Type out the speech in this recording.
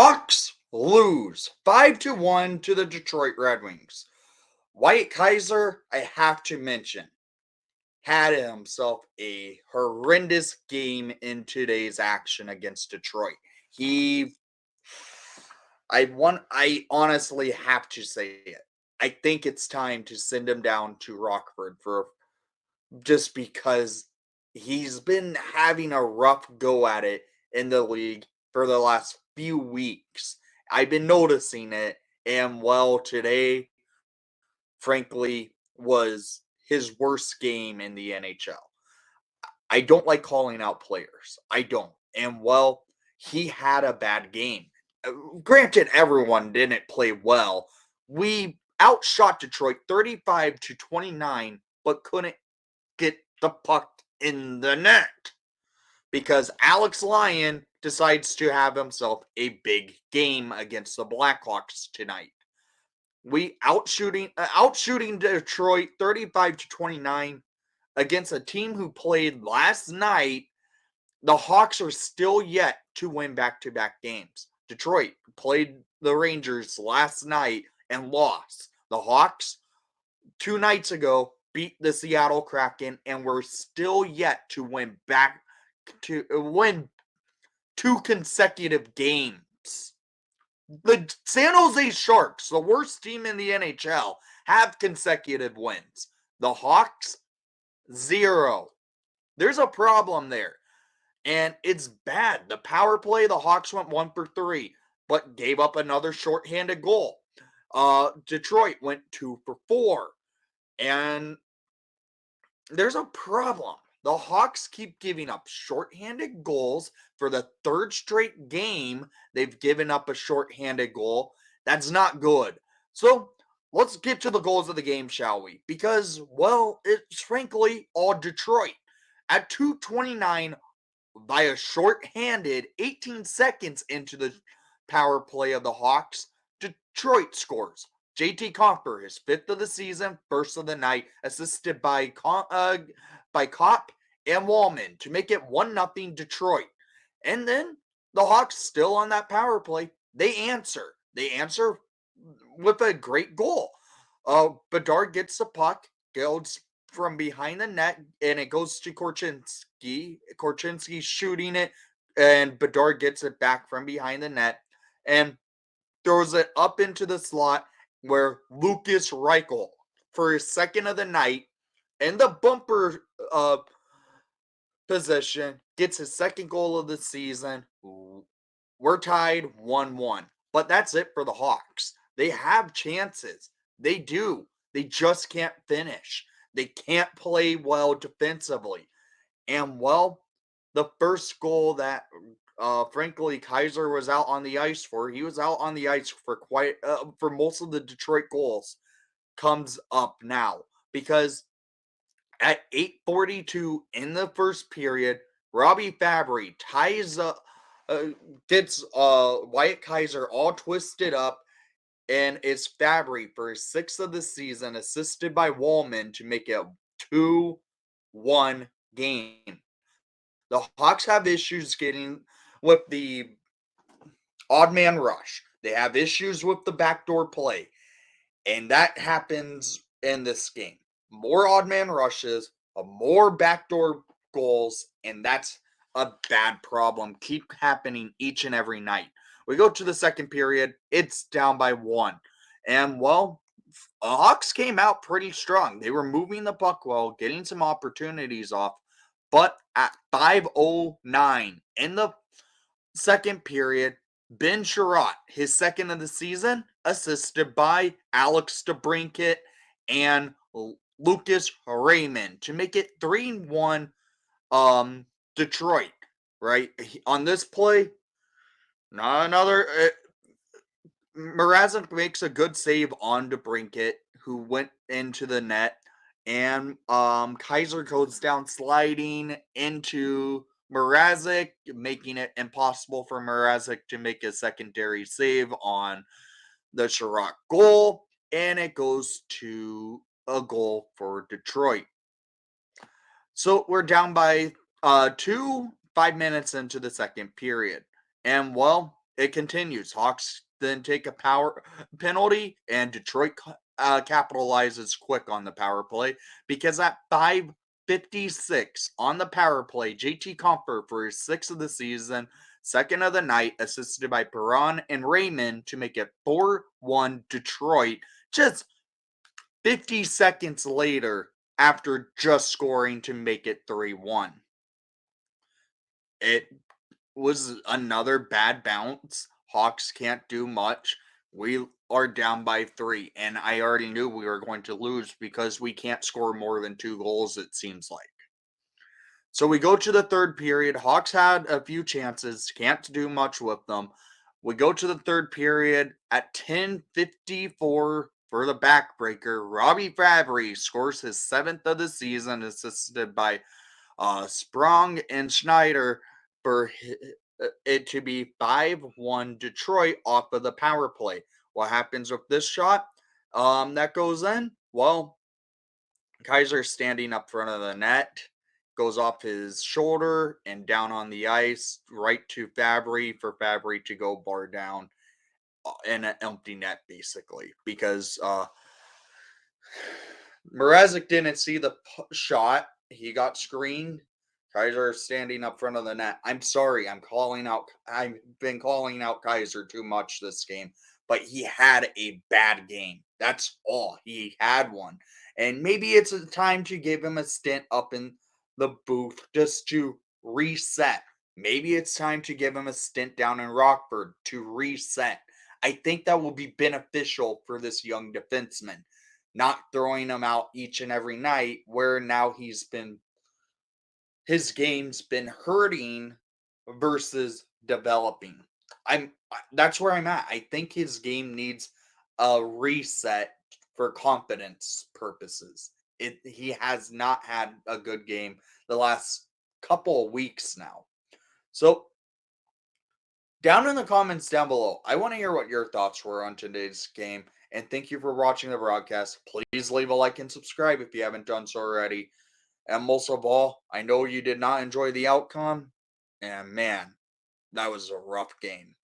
Hawks lose 5-1 to the Detroit Red Wings. Wyatt Kaiser, I have to mention, had himself a horrendous game in today's action against Detroit. He I honestly have to say it. I think it's time to send him down to Rockford for just because he's been having a rough go at it in the league for the last few weeks. I've been noticing it, and today, frankly, was his worst game in the NHL. I don't like calling out players. I don't. And he had a bad game. Granted, everyone didn't play well. We outshot Detroit 35-29, but couldn't get the puck in the net because Alex Lyon decides to have himself a big game against the Blackhawks tonight. We outshooting Detroit 35-29 against a team who played last night. The Hawks are still yet to win back-to-back games. Detroit played the Rangers last night and lost. The Hawks 2 nights ago beat the Seattle Kraken and were still yet to win 2 consecutive games. The San Jose Sharks, the worst team in the NHL, have consecutive wins. The Hawks, 0. There's a problem there. And it's bad. The power play, the Hawks went 1 for 3, but gave up another shorthanded goal. Detroit went 2 for 4. And there's a problem. The Hawks keep giving up shorthanded goals. For the third straight game, they've given up a shorthanded goal. That's not good. So let's get to the goals of the game, shall we? Because, it's frankly all Detroit. At 2:29, by a shorthanded 18 seconds into the power play of the Hawks, Detroit scores. JT Compher, his 5th of the season, 1st of the night, assisted by Kopp and Wallman to make it 1-0 Detroit. And then the Hawks still on that power play. They answer. They answer with a great goal. Bedard gets the puck, goes from behind the net, and it goes to Korchinski. Korchinski's shooting it, and Bedard gets it back from behind the net and throws it up into the slot where Lucas Reichel, for his second of the night, in the bumper position, gets his second goal of the season. We're tied 1-1. But that's it for the Hawks. They have chances. They do. They just can't finish. They can't play well defensively. And the first goal that frankly Kaiser was out on the ice for, he was out on the ice for for most of the Detroit goals, comes up now because at 8:42 in the first period, Robbie Fabry gets Wyatt Kaiser all twisted up, and it's Fabry for his 6th of the season, assisted by Wallman to make it a 2-1 game. The Hawks have issues getting with the odd man rush. They have issues with the backdoor play. And that happens in this game. More odd man rushes, more backdoor goals, and that's a bad problem. Keep happening each and every night. We go to the second period, it's down by 1. And Hawks came out pretty strong. They were moving the puck well, getting some opportunities off. But at 5:09 in the second period, Ben Sherratt, his second of the season, assisted by Alex DeBrincat and Lucas Raymond to make it 3-1 Detroit, right? On this play, not another Mrazek makes a good save on DeBrincat, who went into the net, and Kaiser goes down sliding into Mrazek, making it impossible for Mrazek to make a secondary save on the Sherratt goal, and it goes to a goal for Detroit. So we're down by 5 minutes into the second period. And it continues. Hawks then take a power penalty, and Detroit capitalizes quick on the power play because at 5:56 on the power play, JT Compher for his sixth of the season, second of the night, assisted by Perron and Raymond to make it 4-1 Detroit. Just 50 seconds later, after just scoring to make it 3-1. It was another bad bounce. Hawks can't do much. We are down by 3, and I already knew we were going to lose because we can't score more than 2 goals, it seems like. So we go to the third period. Hawks had a few chances, can't do much with them. We go to the third period at 10:54 for the backbreaker. Robbie Fabry scores his 7th of the season, assisted by Sprong and Schneider for it to be 5-1 Detroit off of the power play. What happens with this shot that goes in? Well, Kaiser standing up front of the net goes off his shoulder and down on the ice right to Fabry for Fabry to go bar down in an empty net basically because Mrazek didn't see the shot. He got screened. Kaiser standing up front of the net. I'm sorry. I've been calling out Kaiser too much this game, but he had a bad game. That's all. He had one. And maybe it's a time to give him a stint up in the booth just to reset. Maybe it's time to give him a stint down in Rockford to reset. I think that will be beneficial for this young defenseman, not throwing him out each and every night where now his game's been hurting versus developing. That's where I'm at. I think his game needs a reset for confidence purposes. He has not had a good game the last couple of weeks now. So down in the comments down below, I want to hear what your thoughts were on today's game. And thank you for watching the broadcast. Please leave a like and subscribe if you haven't done so already. And most of all, I know you did not enjoy the outcome. And man, that was a rough game.